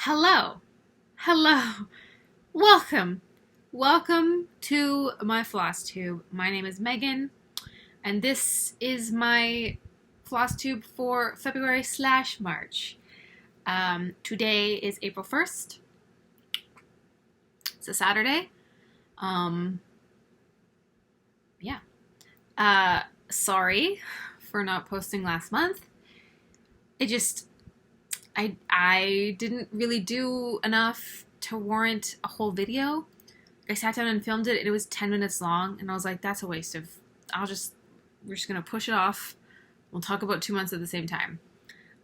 Hello. Hello. Welcome. Welcome to my Flosstube. My name is Megan, and this is my Flosstube for February/March. Today is April 1st. It's a Saturday. Yeah. Sorry for not posting last month. I didn't really do enough to warrant a whole video. I sat down and filmed it, and it was 10 minutes long, and I was like, that's a waste of... we're just gonna push it off. We'll talk about 2 months at the same time.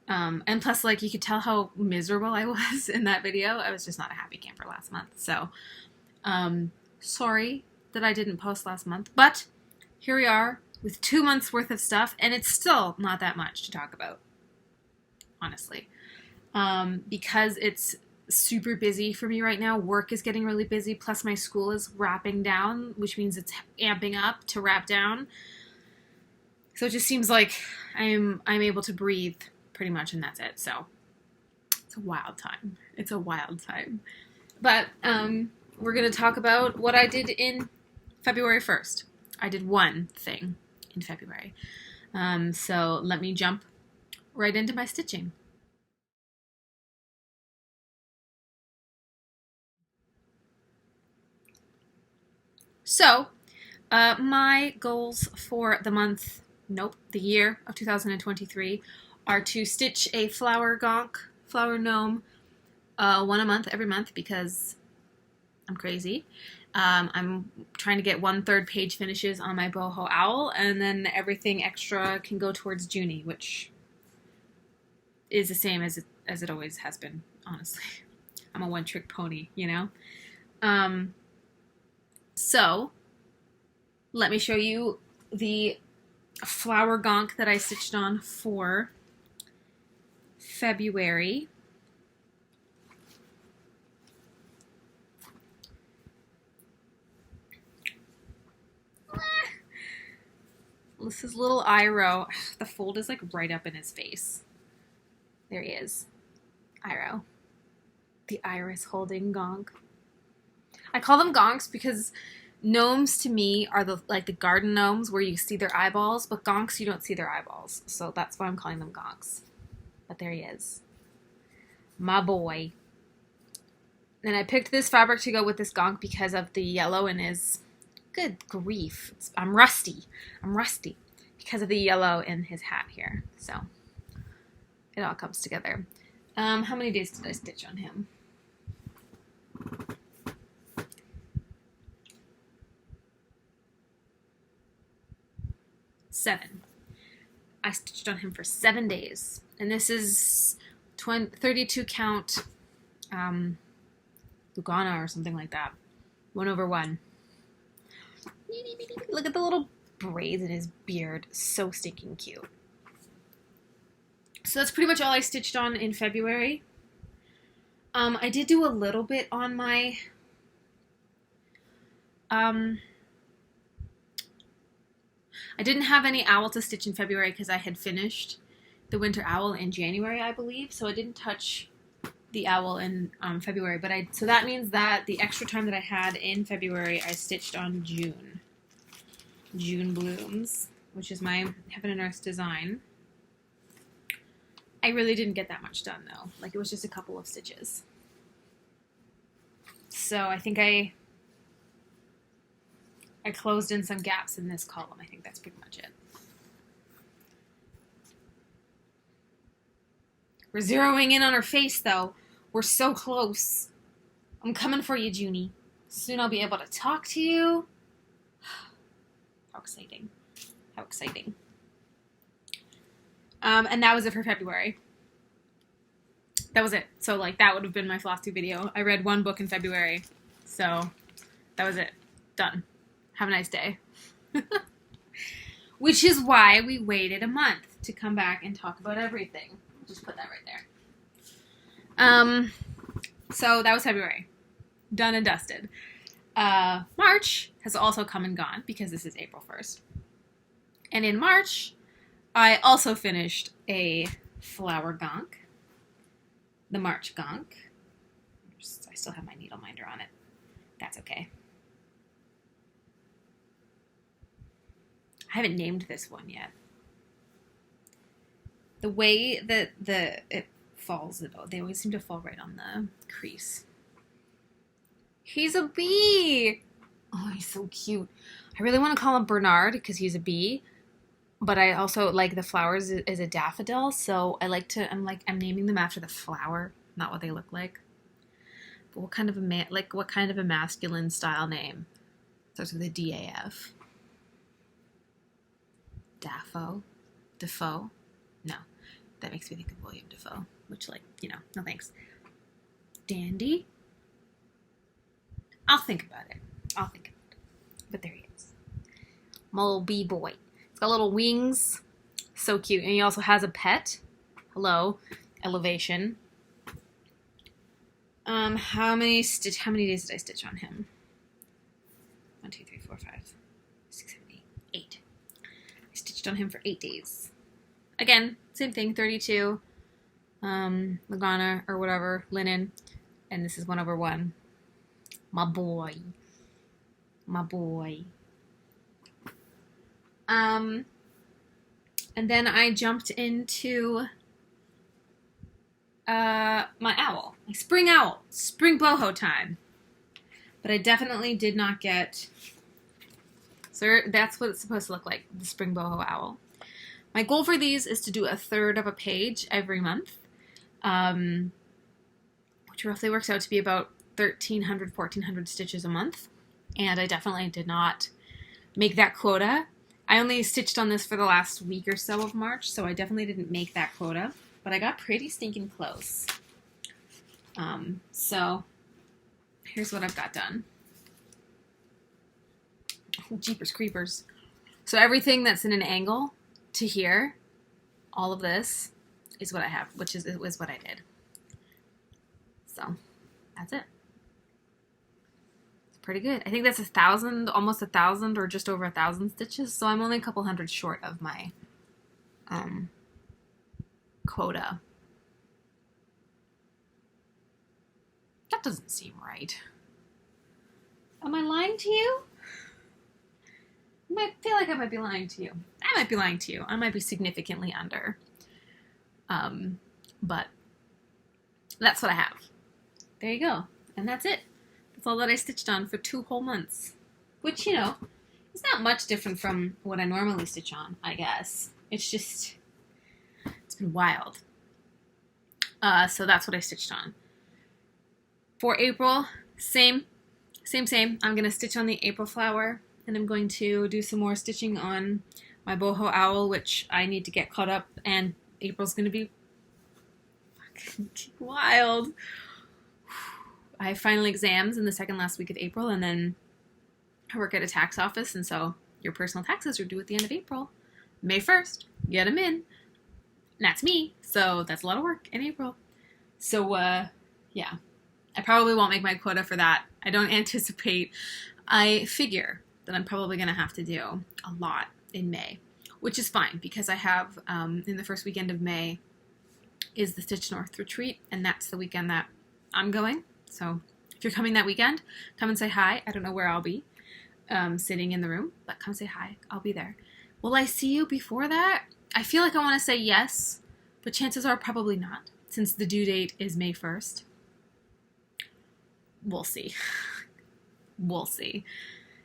And plus, like, you could tell how miserable I was in that video. I was just not a happy camper last month. So, sorry that I didn't post last month, but here we are with 2 months worth of stuff, and it's still not that much to talk about, honestly. Because it's super busy for me right now. Work is getting really busy, plus my school is wrapping down, which means it's amping up to wrap down. So it just seems like I'm able to breathe pretty much, and that's it. So it's a wild time. It's a wild time. But we're going to talk about what I did in February 1st. I did one thing in February. So let me jump right into my stitching. So, my goals for the year of 2023 are to stitch a flower gnome, one a month every month because I'm crazy. I'm trying to get 1/3 page finishes on my Boho owl, and then everything extra can go towards Junie, which is the same as it always has been, honestly. I'm a one-trick pony, you know? So, let me show you the flower gonk that I stitched on for February. This is little Iro. The fold is like right up in his face. There he is. Iro. The iris holding gonk. I call them gonks because gnomes to me are the garden gnomes where you see their eyeballs, but gonks you don't see their eyeballs. So that's why I'm calling them gonks. But there he is. My boy. And I picked this fabric to go with this gonk because of the yellow in his... Good grief. I'm rusty. Because of the yellow in his hat here. So it all comes together. How many days did I stitch on him? 7. I stitched on him for 7 days. And this is 32 count Lugana or something like that. 1/1. Look at the little braids in his beard. So stinking cute. So that's pretty much all I stitched on in February. I did do a little bit on my... I didn't have any owl to stitch in February because I had finished the winter owl in January, I believe. So I didn't touch the owl in February. So that means that the extra time that I had in February, I stitched on June. June Blooms, which is my Heaven and Earth design. I really didn't get that much done, though. Like, it was just a couple of stitches. So I think I closed in some gaps in this column. I think that's pretty much it. We're zeroing in on her face, though. We're so close. I'm coming for you, Junie. Soon I'll be able to talk to you. How exciting. How exciting. And that was it for February. That was it. So, like, that would have been my Flosstube video. I read 1 book in February. So, that was it. Done. Have a nice day. Which is why we waited a month to come back and talk about everything. Just put that right there. So that was February. Done and dusted. March has also come and gone because this is April 1st. And in March, I also finished a flower gonk. The March gonk. still have my needle minder on it. That's okay. I haven't named this one yet. The way that it falls, they always seem to fall right on the crease. He's a bee! Oh, he's so cute. I really want to call him Bernard because he's a bee, but I also like the flowers as a daffodil, so I'm naming them after the flower, not what they look like. But what kind of a masculine style name? Starts with a D-A-F. Daffo? Defoe? No. That makes me think of William Defoe, which, no thanks. Dandy? I'll think about it. But there he is. My little bee boy. He's got little wings. So cute. And he also has a pet. Hello. Elevation. How many days did I stitch on him? 1, 2, 3, 4, 5, 6, 7, 8. 8. I stitched on him for 8 days. Again, same thing, 32. Lagana or whatever, linen. And this is 1/1. My boy. And then I jumped into my owl, my spring owl, spring boho time. But I definitely did not get. So that's what it's supposed to look like, the spring boho owl. My goal for these is to do 1/3 of a page every month, which roughly works out to be about 1,300, 1,400 stitches a month. And I definitely did not make that quota. I only stitched on this for the last week or so of March, so I definitely didn't make that quota. But I got pretty stinking close. So here's what I've got done. Oh, jeepers creepers. So everything that's in an angle to here, all of this is what I have, which is what I did. So that's it. It's pretty good. I think that's 1,000, almost 1,000, or just over 1,000 stitches. So I'm only a couple hundred short of my quota. That doesn't seem right. Am I lying to you? I feel like I might be lying to you. I might be lying to you. I might be significantly under. But that's what I have. There you go. And that's it. That's all that I stitched on for 2 whole months. Which, is not much different from what I normally stitch on, I guess. It's been wild. So that's what I stitched on. For April, same. I'm going to stitch on the April flower, and I'm going to do some more stitching on my boho owl, which I need to get caught up, and April's going to be fucking wild. I have final exams in the second last week of April, and then I work at a tax office, and so your personal taxes are due at the end of April. May 1st, get them in. And that's me, so that's a lot of work in April. So, yeah. I probably won't make my quota for that. I don't anticipate. I figure that I'm probably going to have to do a lot in May, which is fine because I have, in the first weekend of May, is the Stitch North retreat, and that's the weekend that I'm going. So if you're coming that weekend, come and say hi. I don't know where I'll be sitting in the room, but come say hi. I'll be there. Will I see you before that? I feel like I want to say yes, but chances are probably not, since the due date is May 1st. We'll see. We'll see.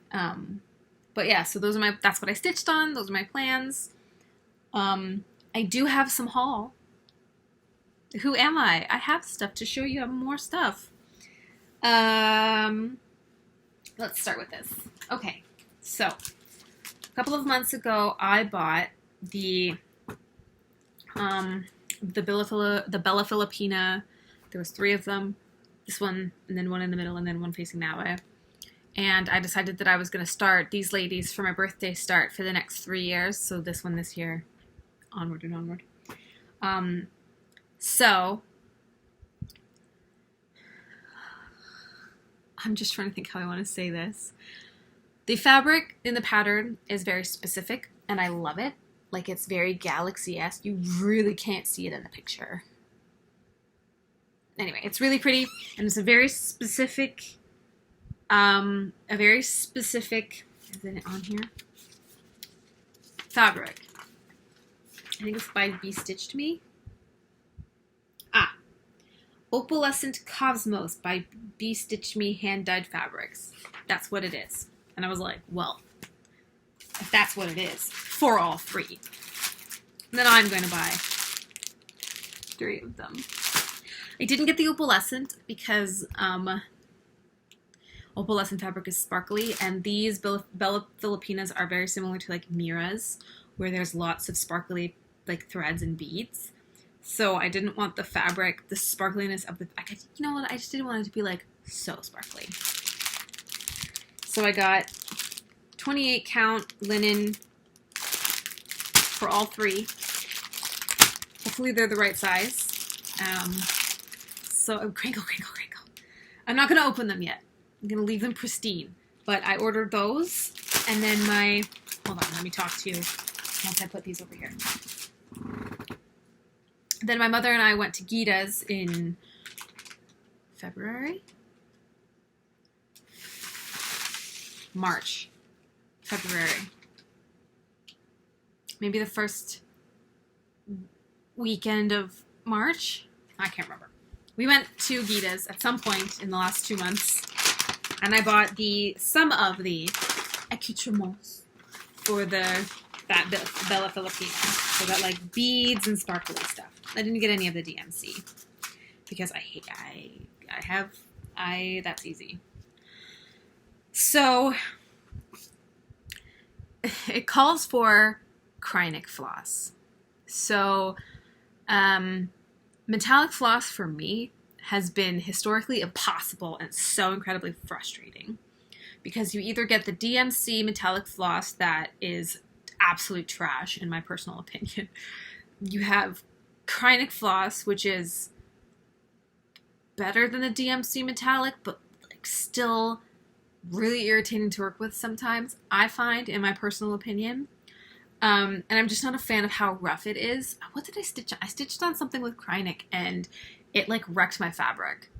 But yeah, so that's what I stitched on. Those are my plans. I do have some haul. Who am I? I have stuff to show you. I have more stuff. Let's start with this. Okay, so a couple of months ago, I bought the Bella Filipina. There was 3 of them. This one, and then one in the middle, and then one facing that way. And I decided that I was going to start these ladies for my birthday start for the next 3 years. So this one this year, onward and onward. So I'm just trying to think how I want to say this. The fabric in the pattern is very specific, and I love it. Like, it's very galaxy-esque. You really can't see it in the picture. Anyway, it's really pretty, and it's a very specific, is it on here? Fabric. I think it's by Be Stitched Me. Opalescent Cosmos by Be Stitched Me hand-dyed fabrics. That's what it is. And I was like, well, if that's what it is, for all three, then I'm going to buy 3 of them. I didn't get the opalescent because opalescent fabric is sparkly, and these Bella Filipinas are very similar to like Mira's, where there's lots of sparkly like threads and beads. So I didn't want the fabric, the sparkliness of the, you know what, I just didn't want it to be like so sparkly. So I got 28 count linen for all 3. Hopefully they're the right size. So crinkle. I'm not going to open them yet. I'm going to leave them pristine. But I ordered those, and then hold on, let me talk to you once I put these over here. Then my mother and I went to Gita's in February? February. Maybe the first weekend of March? I can't remember. We went to Gita's at some point in the last 2 months, and I bought some of the accoutrements for that Bella Filipina. So that like beads and sparkly stuff. I didn't get any of the DMC because that's easy. So it calls for Kreinik floss. So metallic floss for me has been historically impossible and so incredibly frustrating because you either get the DMC metallic floss that is absolute trash in my personal opinion. You have Kreinik floss, which is better than the DMC metallic, but like still really irritating to work with sometimes, I find, in my personal opinion. And I'm just not a fan of how rough it is. What did I stitch on? I stitched on something with Kreinik, and it like wrecked my fabric.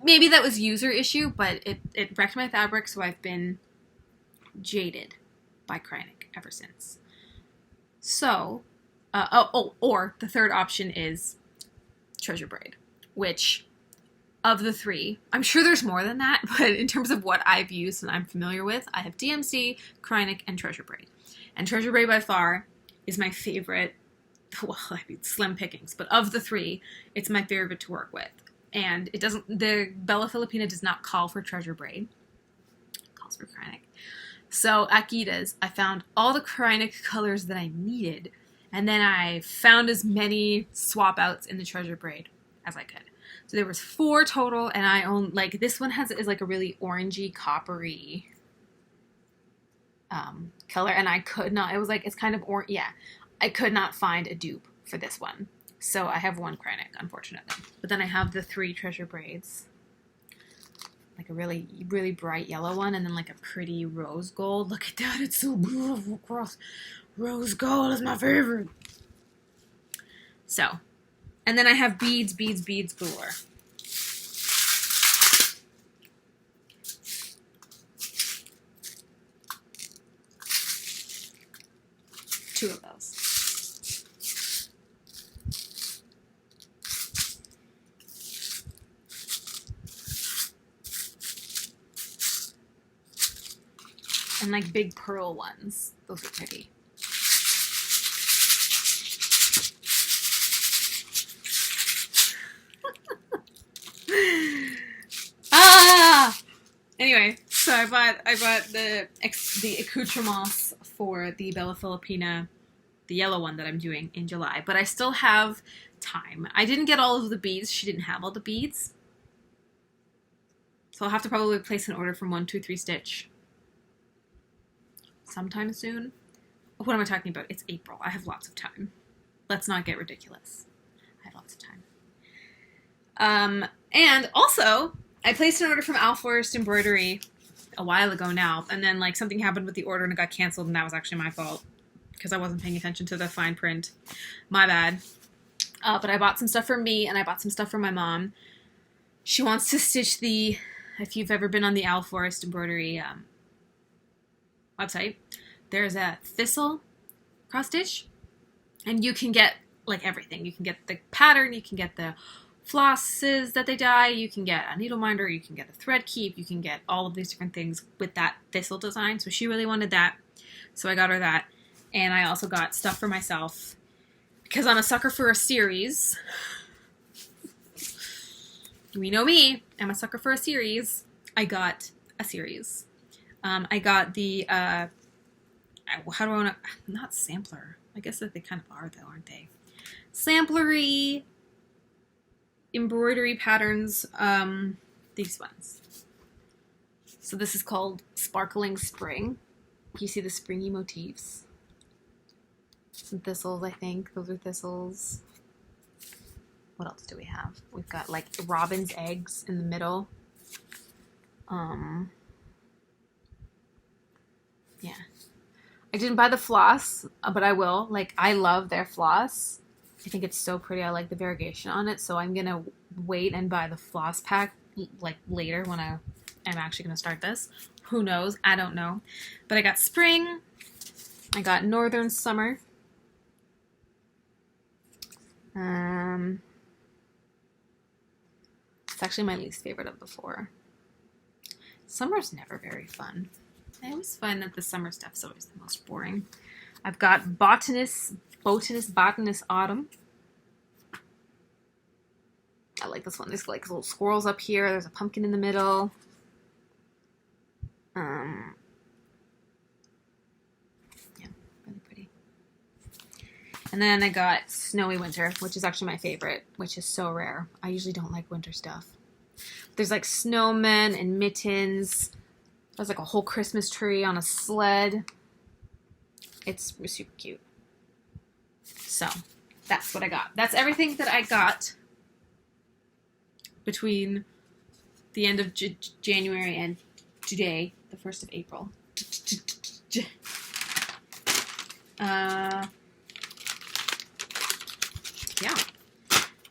Maybe that was user issue, but it wrecked my fabric, so I've been jaded by Kreinik ever since. So, or the third option is Treasure Braid, which of the 3, I'm sure there's more than that, but in terms of what I've used and I'm familiar with, I have DMC, Kreinik, and Treasure Braid. And Treasure Braid by far is my favorite, well, I mean, slim pickings, but of the 3, it's my favorite to work with. And the Bella Filipina does not call for Treasure Braid. It calls for Kreinik. So at Gita's, I found all the Kreinik colors that I needed, and then I found as many swap outs in the Treasure Braid as I could. So there was 4 total, and I own, like, this one is like a really orangey, coppery color, and I could not, it's kind of, I could not find a dupe for this one. So I have 1 Kreinik, unfortunately. But then I have the 3 Treasure Braids. Like a really, really bright yellow one, and then like a pretty rose gold. Look at that, it's so beautiful. Rose gold is my favorite. So, and then I have beads galore. Two of those. And like big pearl ones. Those are pretty. Anyway, so I bought the accoutrements for the Bella Filipina, the yellow one that I'm doing in July, but I still have time. I didn't get all of the beads. She didn't have all the beads. So I'll have to probably place an order from 123 Stitch sometime soon. What am I talking about? It's April. I have lots of time. Let's not get ridiculous. I have lots of time. And also, I placed an order from Al Forest Embroidery a while ago now, and then like something happened with the order and it got canceled, and that was actually my fault because I wasn't paying attention to the fine print. My bad. But I bought some stuff for me, and I bought some stuff for my mom. She wants to stitch the, if you've ever been on the Owl Forest embroidery website, there's a thistle cross stitch, and you can get like everything. You can get the pattern, you can get the flosses that they dye, you can get a needle minder, you can get a thread keep, you can get all of these different things with that thistle design. So she really wanted that, so I got her that. And I also got stuff for myself because I'm a sucker for a series. You know me, I'm a sucker for a series. I got a series. I got the how do I want to, not sampler, I guess that they kind of are though, aren't they? Samplery embroidery patterns, these ones. So this is called Sparkling Spring. You see the springy motifs. Some thistles, I think. Those are thistles. What else do we have? We've got like robin's eggs in the middle. Yeah. I didn't buy the floss, but I will. Like, I love their floss. I think it's so pretty. I like the variegation on it, so I'm gonna wait and buy the floss pack like later when I'm actually gonna start this. Who knows? I don't know. But I got spring. I got northern summer. It's actually my least favorite of the four. Summer's never very fun. I always find that the summer stuff's always the most boring. I've got botanist autumn. I like this one. There's like little squirrels up here. There's a pumpkin in the middle. Yeah, really pretty. And then I got snowy winter, which is actually my favorite, which is so rare. I usually don't like winter stuff. There's like snowmen and mittens. There's like a whole Christmas tree on a sled. It's super cute. So that's what I got. That's everything that I got between the end of January and today, the 1st of April. Yeah.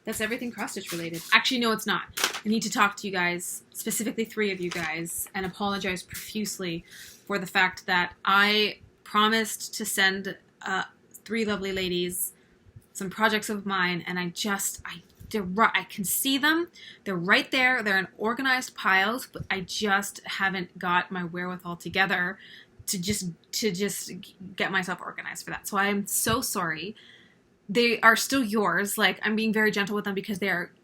That's everything cross-stitch related. Actually, no, it's not. I need to talk to you guys, specifically 3 of you guys, and apologize profusely for the fact that I promised to send 3 lovely ladies some projects of mine, and I can see them. They're right there. They're in organized piles, but I just haven't got my wherewithal together to just get myself organized for that. So I'm so sorry. They are still yours. Like, I'm being very gentle with them because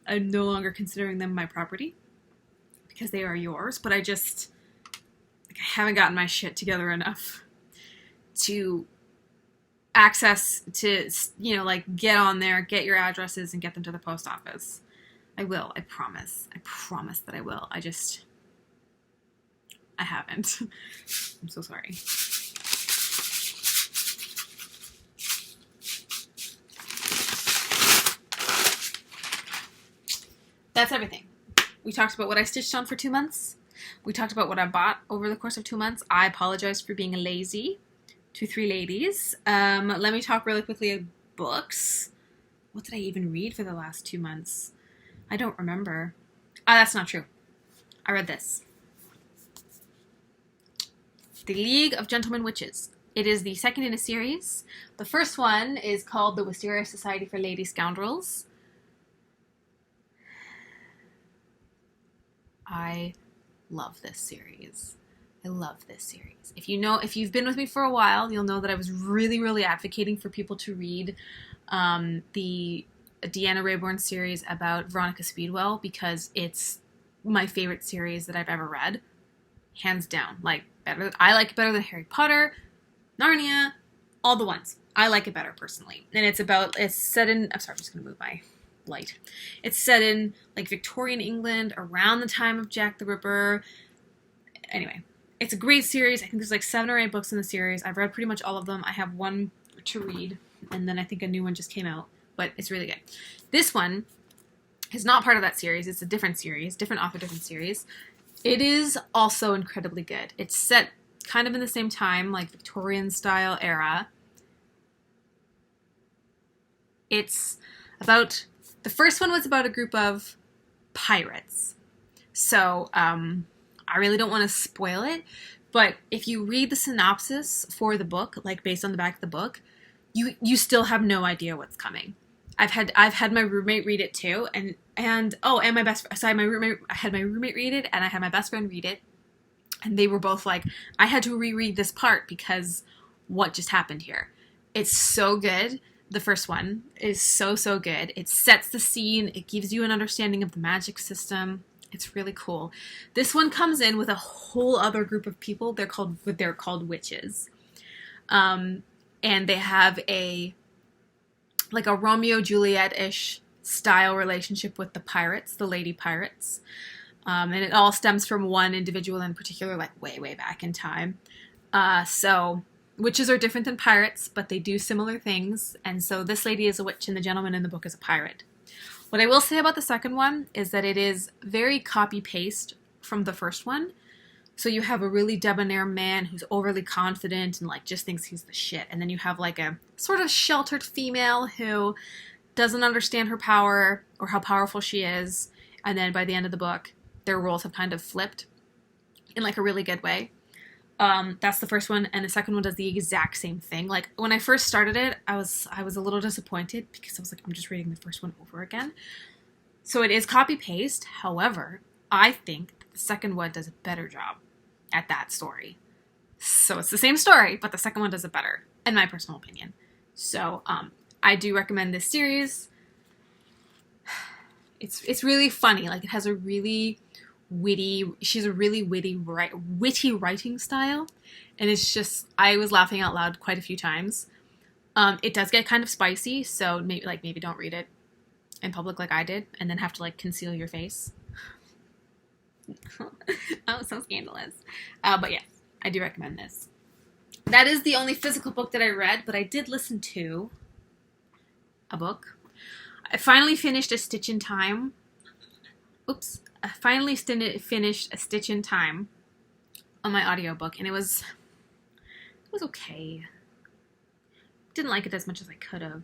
I'm no longer considering them my property because they are yours. But I haven't gotten my shit together enough to access to, like, get on there, get your addresses, and get them to the post office. I will. I promise. I promise that I will. I haven't. I'm so sorry. That's everything. We talked about what I stitched on for 2 months. We talked about what I bought over the course of 2 months. I apologize for being lazy to 3 ladies. Let me talk really quickly about books. What did I even read for the last 2 months? I don't remember. That's not true. I read this. The League of Gentlemen Witches. It is the second in a series. The first one is called The Wisteria Society for Lady Scoundrels. I love this series. I love this series. If you've been with me for a while, you'll know that I was really, really advocating for people to read the Deanna Raybourn series about Veronica Speedwell because it's my favorite series that I've ever read. Hands down. I like it better than Harry Potter, Narnia, all the ones. I like it better personally. And it's set in, I'm sorry, I'm just going to move my light. It's set in like Victorian England around the time of Jack the Ripper. Anyway, it's a great series. I think there's like 7 or 8 books in the series. I've read pretty much all of them. I have one to read, and then I think a new one just came out, but it's really good. This one is not part of that series. It's a different series, different author, different series. It is also incredibly good. It's set kind of in the same time, like Victorian style era. It's about, the first one was about a group of pirates. So I really don't want to spoil it. But if you read the synopsis for the book, like based on the back of the book, you still have no idea what's coming. I've had my roommate read it too, and my best sorry my roommate I had my roommate read it, and I had my best friend read it, and they were both like, I had to reread this part because what just happened here. It's so good. The first one is so good. It sets the scene. It gives you an understanding of the magic system. It's really cool. This one comes in with a whole other group of people. They're called witches, and they have a Romeo Juliet-ish style relationship with the pirates, the lady pirates, and it all stems from one individual in particular, like way back in time. So witches are different than pirates, but they do similar things. And so this lady is a witch, and the gentleman in the book is a pirate. What I will say about the second one is that it is very copy-paste from the first one. So you have a really debonair man who's overly confident and like just thinks he's the shit. And then you have like a sort of sheltered female who doesn't understand her power or how powerful she is. And then by the end of the book, their roles have kind of flipped in like a really good way. That's the first one, and the second one does the exact same thing. Like when I first started it, I was a little disappointed because I was like, I'm just reading the first one over again. So it is copy paste. However, I think the second one does a better job at that story. So it's the same story, but the second one does it better, in my personal opinion. So I do recommend this series. It's really funny. Like it has a really she's a really witty writing style, and it's just, I was laughing out loud quite a few times. It does get kind of spicy, so maybe don't read it in public like I did, and then have to like conceal your face. Oh, so scandalous. But yeah, I do recommend this. That is the only physical book that I read, but I did listen to a book. I finally finished A Stitch in Time. I finally finished A Stitch in Time on my audiobook, and it was okay. Didn't like it as much as I could have.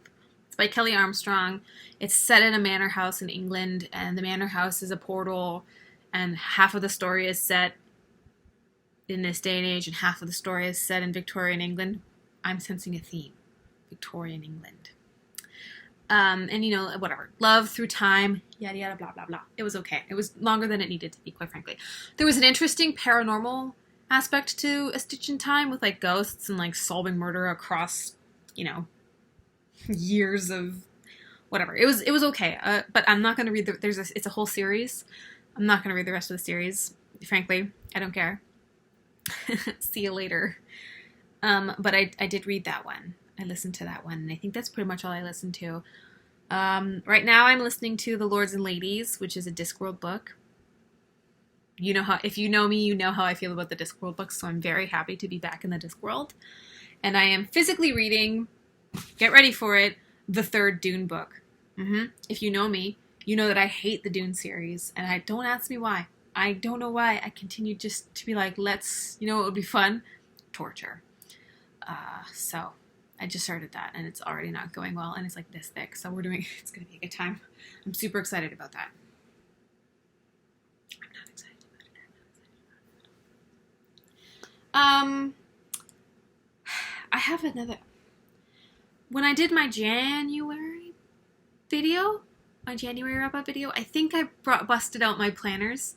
It's by Kelly Armstrong. It's set in a manor house in England, and the manor house is a portal, and half of the story is set in this day and age, and half of the story is set in Victorian England. I'm sensing a theme. Victorian England. And you know, whatever. Love through time, yada yada, blah blah blah. It was okay. It was longer than it needed to be, quite frankly. There was an interesting paranormal aspect to A Stitch in Time with like ghosts and like solving murder across, you know, years of whatever. It was okay. But I'm not gonna read it's a whole series. I'm not gonna read the rest of the series. Frankly, I don't care. See you later. But I did read that one. I listened to that one, and I think that's pretty much all I listened to. Right now I'm listening to The Lords and Ladies, which is a Discworld book. You know if you know me, you know how I feel about the Discworld books, so I'm very happy to be back in the Discworld. And I am physically reading, get ready for it, the third Dune book. If you know me, you know that I hate the Dune series, and don't ask me why. I don't know why. I continue just to be like, let's, you know what would be fun? Torture. So I just started that, and it's already not going well, and it's like this thick, so it's going to be a good time. I'm super excited about that. I'm not excited about it. I have another. When I did my January wrap-up video, I think I busted out my planners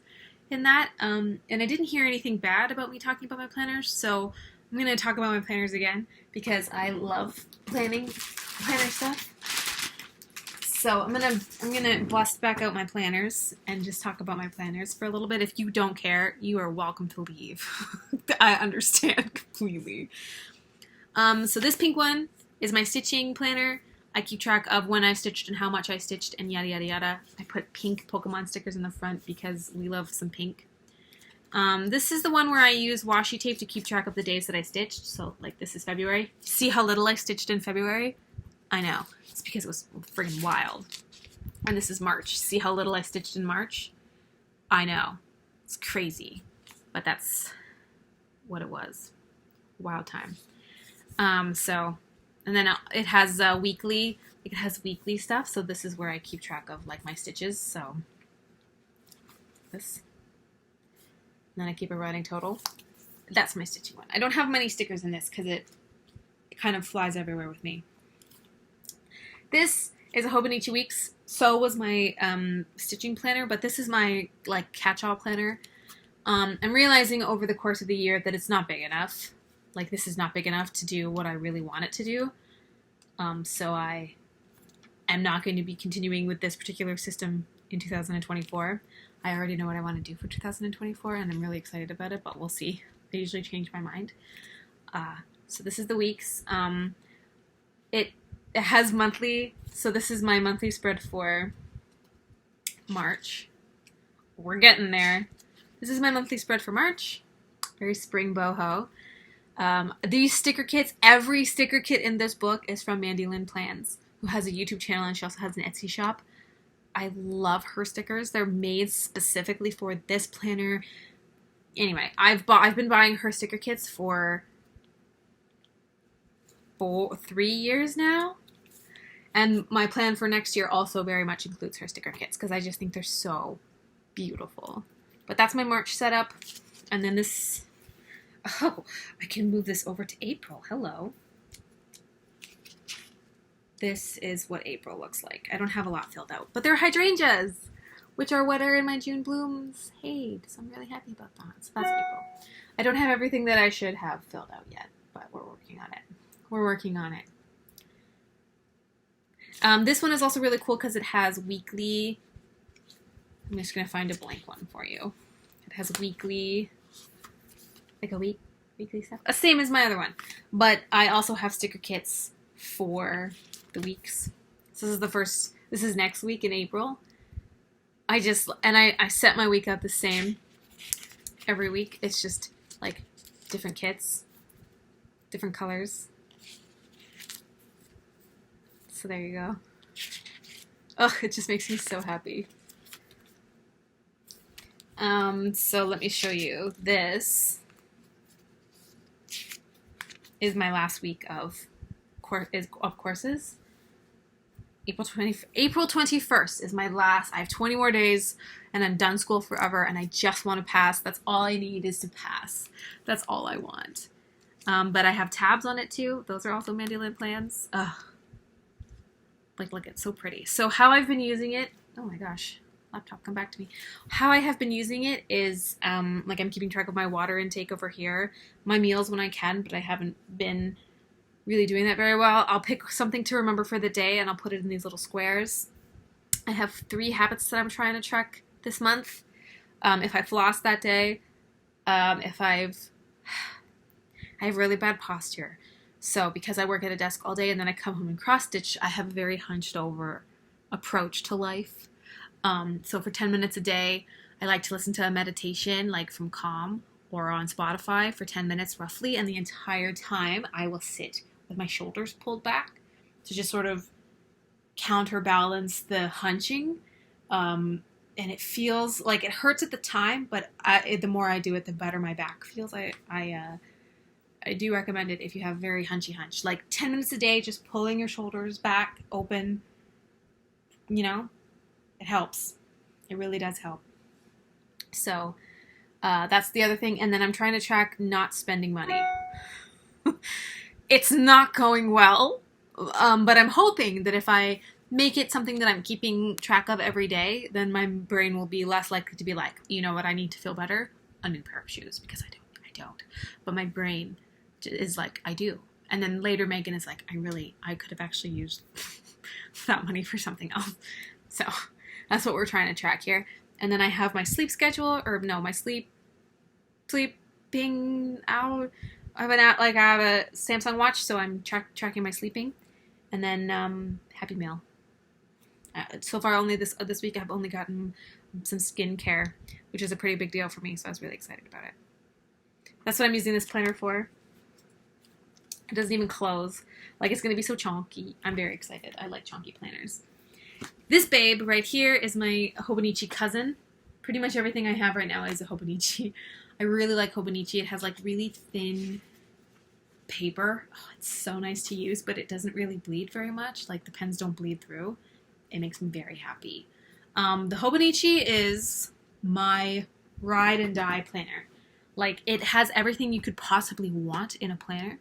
in that, and I didn't hear anything bad about me talking about my planners, so I'm going to talk about my planners again, because I love planner stuff. So I'm gonna bust back out my planners and just talk about my planners for a little bit. If you don't care, you are welcome to leave. I understand completely. So this pink one is my stitching planner. I keep track of when I stitched and how much I stitched and yada yada yada. I put pink Pokemon stickers in the front because we love some pink. This is the one where I use washi tape to keep track of the days that I stitched. So, like, this is February. See how little I stitched in February? I know. It's because it was friggin' wild. And this is March. See how little I stitched in March? I know. It's crazy. But that's what it was. Wild time. And then it has weekly stuff. So this is where I keep track of, like, my stitches. So, this. then I keep a running total. That's my stitching one. I don't have many stickers in this because it kind of flies everywhere with me. This is a Hobonichi Weeks. So was my stitching planner, but this is my like catch-all planner. I'm realizing over the course of the year that it's not big enough. Like this is not big enough to do what I really want it to do. So I am not going to be continuing with this particular system in 2024. I already know what I want to do for 2024, and I'm really excited about it, but we'll see. I usually change my mind. So this is the weeks. It has monthly, so this is my monthly spread for March. We're getting there. This is my monthly spread for March. Very spring boho. These sticker kits, every sticker kit in this book is from Mandy Lynn Plans, who has a YouTube channel and she also has an Etsy shop. I love her stickers. They're made specifically for this planner. Anyway, I've been buying her sticker kits for 3 years now. And my plan for next year also very much includes her sticker kits because I just think they're so beautiful. But that's my March setup. And then this, oh, I can move this over to April. Hello. This is what April looks like. I don't have a lot filled out, but they're hydrangeas, which are what are in my June blooms HAED. So I'm really happy about that. So that's April. I don't have everything that I should have filled out yet, but we're working on it. We're working on it. This one is also really cool because it has weekly. I'm just going to find a blank one for you. It has weekly, like a weekly stuff. Same as my other one. But I also have sticker kits for the weeks. So this is next week in April. I set my week up the same every week. It's just like different kits, different colors. So there you go. Oh, it just makes me so happy. So let me show you. This is my last week of courses. April 21st is my last. I have 20 more days and I'm done school forever and I just want to pass. That's all I need is to pass. That's all I want. But I have tabs on it too. Those are also Mandy Lynn Plans. Ugh. Like, look, it's so pretty. So how I've been using it, oh my gosh, laptop, come back to me. How I have been using it is, like I'm keeping track of my water intake over here, my meals when I can, but I haven't been really doing that very well. I'll pick something to remember for the day and I'll put it in these little squares. I have 3 habits that I'm trying to track this month. If I floss that day, if I have really bad posture. So because I work at a desk all day and then I come home and cross stitch, I have a very hunched over approach to life. So for 10 minutes a day, I like to listen to a meditation like from Calm or on Spotify for 10 minutes roughly. And the entire time I will sit with my shoulders pulled back to just sort of counterbalance the hunching. And it feels like it hurts at the time, but the more I do it, the better my back feels. I do recommend it if you have very hunchy hunch. Like 10 minutes a day, just pulling your shoulders back, open, you know, it helps. It really does help. So that's the other thing. And then I'm trying to track not spending money. It's not going well, but I'm hoping that if I make it something that I'm keeping track of every day, then my brain will be less likely to be like, you know what, I need to feel better? A new pair of shoes, because I don't. But my brain is like, I do. And then later Megan is like, I could have actually used that money for something else. So that's what we're trying to track here. And then I have my sleep schedule, my sleeping out. I have a Samsung watch, so I'm tracking my sleeping. And then Happy Meal. So far, only this week, I've only gotten some skincare, which is a pretty big deal for me, so I was really excited about it. That's what I'm using this planner for. It doesn't even close. Like, it's going to be so chonky. I'm very excited. I like chonky planners. This babe right here is my Hobonichi cousin. Pretty much everything I have right now is a Hobonichi. I really like Hobonichi. It has, like, really thin paper. Oh, it's so nice to use, but it doesn't really bleed very much. Like, the pens don't bleed through. It makes me very happy. The Hobonichi is my ride and die planner. Like, it has everything you could possibly want in a planner,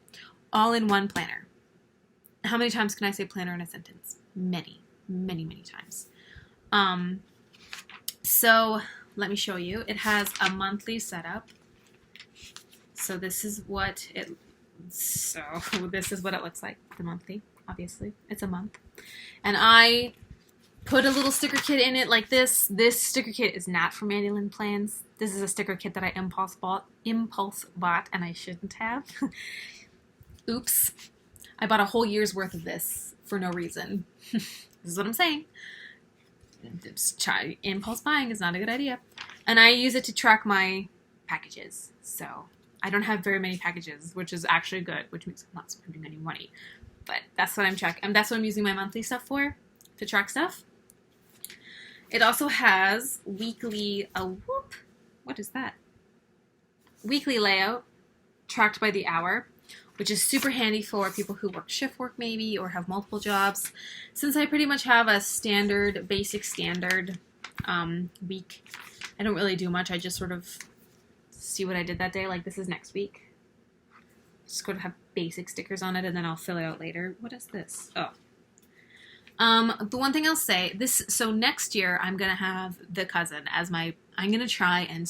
all in one planner. How many times can I say planner in a sentence? Many, many, many times. So let me show you. It has a monthly setup. So this is what it looks like, the monthly, obviously. It's a month. And I put a little sticker kit in it like this. This sticker kit is not from Mandolin Plans. This is a sticker kit that I impulse bought, and I shouldn't have. Oops. I bought a whole year's worth of this for no reason. This is what I'm saying. Impulse buying is not a good idea. And I use it to track my packages. So I don't have very many packages, which is actually good, which means I'm not spending any money. But that's what I'm tracking. And that's what I'm using my monthly stuff for, to track stuff. It also has weekly, what is that? Weekly layout, tracked by the hour, which is super handy for people who work shift work maybe, or have multiple jobs. Since I pretty much have a basic standard week, I don't really do much. I just sort of see what I did that day. Like, this is next week. Just going to have basic stickers on it, and then I'll fill it out later. What is this? Oh. The one thing I'll say, so next year I'm going to have the cousin as I'm going to try and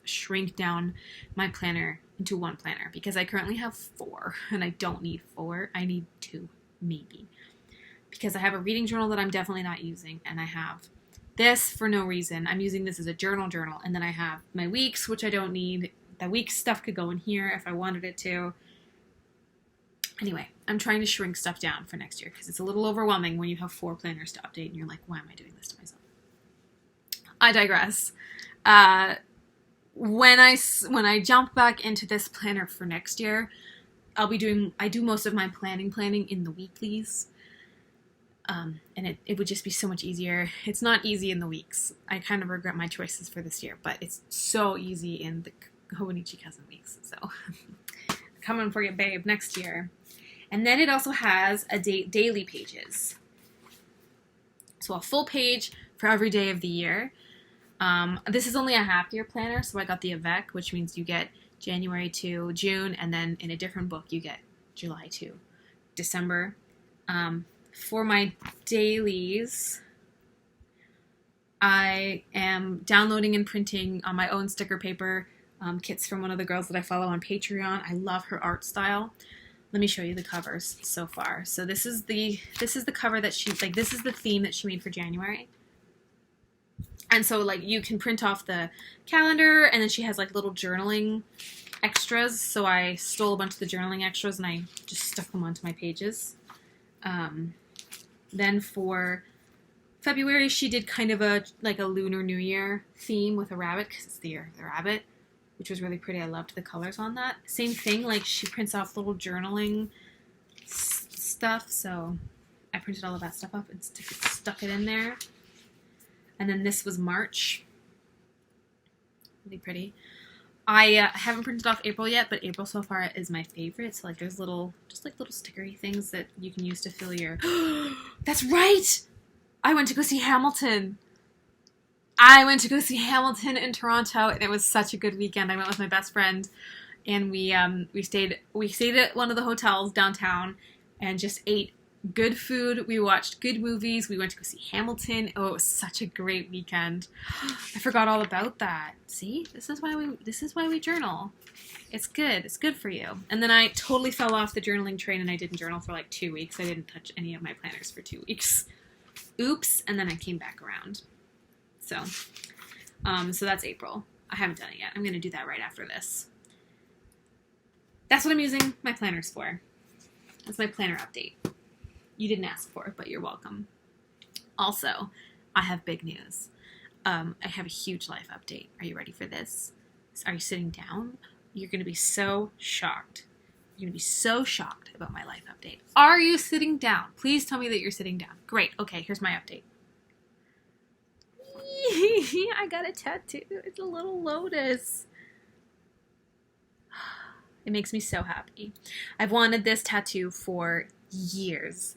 shrink down my planner into one planner, because I currently have 4, and I don't need 4. I need 2, maybe. Because I have a reading journal that I'm definitely not using, and I have this for no reason. I'm using this as a journal, and then I have my weeks, which I don't need. The week stuff could go in here if I wanted it to. Anyway, I'm trying to shrink stuff down for next year, because it's a little overwhelming when you have 4 planners to update, and you're like, why am I doing this to myself? I digress. When I jump back into this planner for next year, I do most of my planning in the weeklies. And it would just be so much easier. It's not easy in the weeks. I kind of regret my choices for this year, but it's so easy in the Hobonichi Cousin weeks. So coming for you, babe, next year. And then it also has a daily pages. So a full page for every day of the year. This is only a half-year planner, so I got the Avec, which means you get January to June, and then in a different book you get July to December. For my dailies, I am downloading and printing on my own sticker paper kits from one of the girls that I follow on Patreon. I love her art style. Let me show you the covers so far. So this is the cover that this is the theme that she made for January. And so, like, you can print off the calendar, and then she has, like, little journaling extras. So I stole a bunch of the journaling extras, and I just stuck them onto my pages. Then for February, she did kind of a Lunar New Year theme with a rabbit, because it's the year of the rabbit, which was really pretty. I loved the colors on that. Same thing, like, she prints off little journaling stuff. So I printed all of that stuff up and stuck it in there. And then this was March. Really pretty. I haven't printed off April yet, but April so far is my favorite. So, like, there's little stickery things that you can use to fill your... That's right! I went to go see Hamilton. In Toronto, and it was such a good weekend. I went with my best friend, and we stayed at one of the hotels downtown and just ate good food. We watched good movies. We went to go see Hamilton. Oh, it was such a great weekend. I forgot all about that. See? This is why we journal. It's good. It's good for you. And then I totally fell off the journaling train, and I didn't journal for like 2 weeks. I didn't touch any of my planners for 2 weeks. Oops. And then I came back around. So that's April. I haven't done it yet. I'm going to do that right after this. That's what I'm using my planners for. That's my planner update. You didn't ask for it, but you're welcome. Also, I have big news. I have a huge life update. Are you ready for this? Are you sitting down? You're going to be so shocked. You're going to be so shocked about my life update. Are you sitting down? Please tell me that you're sitting down. Great. Okay, here's my update. I got a tattoo. It's a little lotus. It makes me so happy. I've wanted this tattoo for years.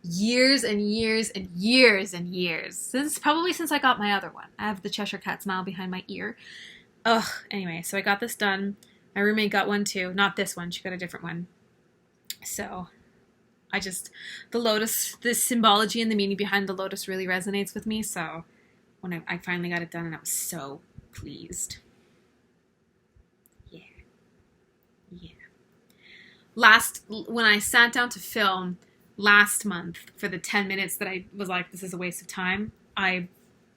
years and years and years and years. Probably since I got my other one. I have the Cheshire Cat smile behind my ear. Ugh, anyway, so I got this done. My roommate got one too. Not this one, she got a different one. So the lotus, the symbology and the meaning behind the lotus really resonates with me. So when I finally got it done, and I was so pleased. Yeah. When I sat down to film last month for the 10 minutes that I was like, this is a waste of time, I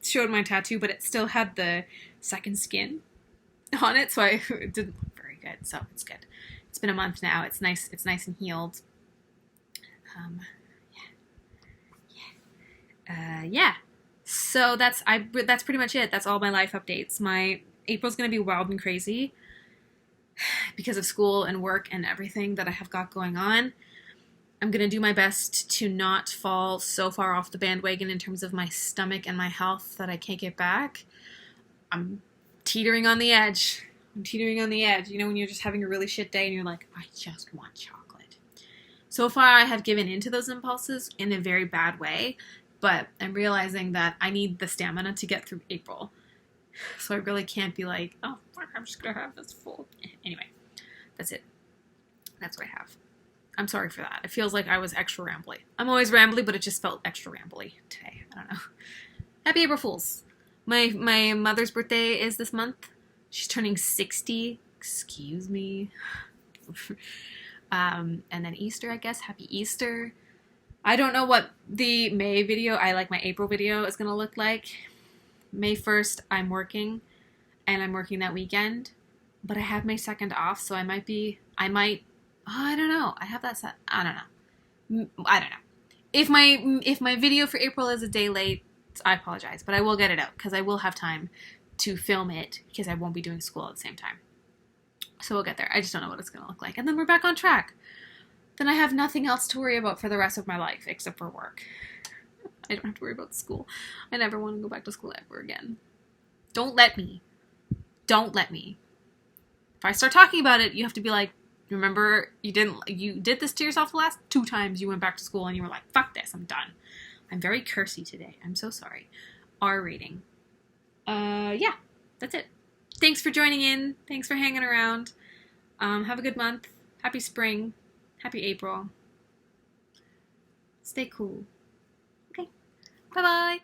showed my tattoo, but it still had the second skin on it, so it didn't look very good. So it's good. It's been a month now. It's nice and healed. Yeah. So that's pretty much it. That's all my life updates. My April's gonna be wild and crazy because of school and work and everything that I have got going on. I'm gonna do my best to not fall so far off the bandwagon in terms of my stomach and my health that I can't get back. I'm teetering on the edge. You know, when you're just having a really shit day and you're like, I just want chocolate. So far, I have given into those impulses in a very bad way, but I'm realizing that I need the stamina to get through April. So I really can't be like, oh, I'm just gonna have this full. Anyway, that's it. That's what I have. I'm sorry for that. It feels like I was extra rambly. I'm always rambly, but it just felt extra rambly today. I don't know. Happy April Fools. My mother's birthday is this month. She's turning 60. Excuse me. And then Easter, I guess. Happy Easter. I don't know what the May video, my April video is going to look like. May 1st, I'm working. And I'm working that weekend. But I have May 2nd off, so I don't know. I have that set. I don't know. If my video for April is a day late, I apologize. But I will get it out because I will have time to film it because I won't be doing school at the same time. So we'll get there. I just don't know what it's going to look like. And then we're back on track. Then I have nothing else to worry about for the rest of my life except for work. I don't have to worry about school. I never want to go back to school ever again. Don't let me. If I start talking about it, you have to be like, remember, you did this to yourself the last 2 times you went back to school and you were like, fuck this, I'm done. I'm very cursy today. I'm so sorry. R rating. Yeah, that's it. Thanks for joining in. Thanks for hanging around. Have a good month. Happy spring. Happy April. Stay cool. Okay. Bye-bye.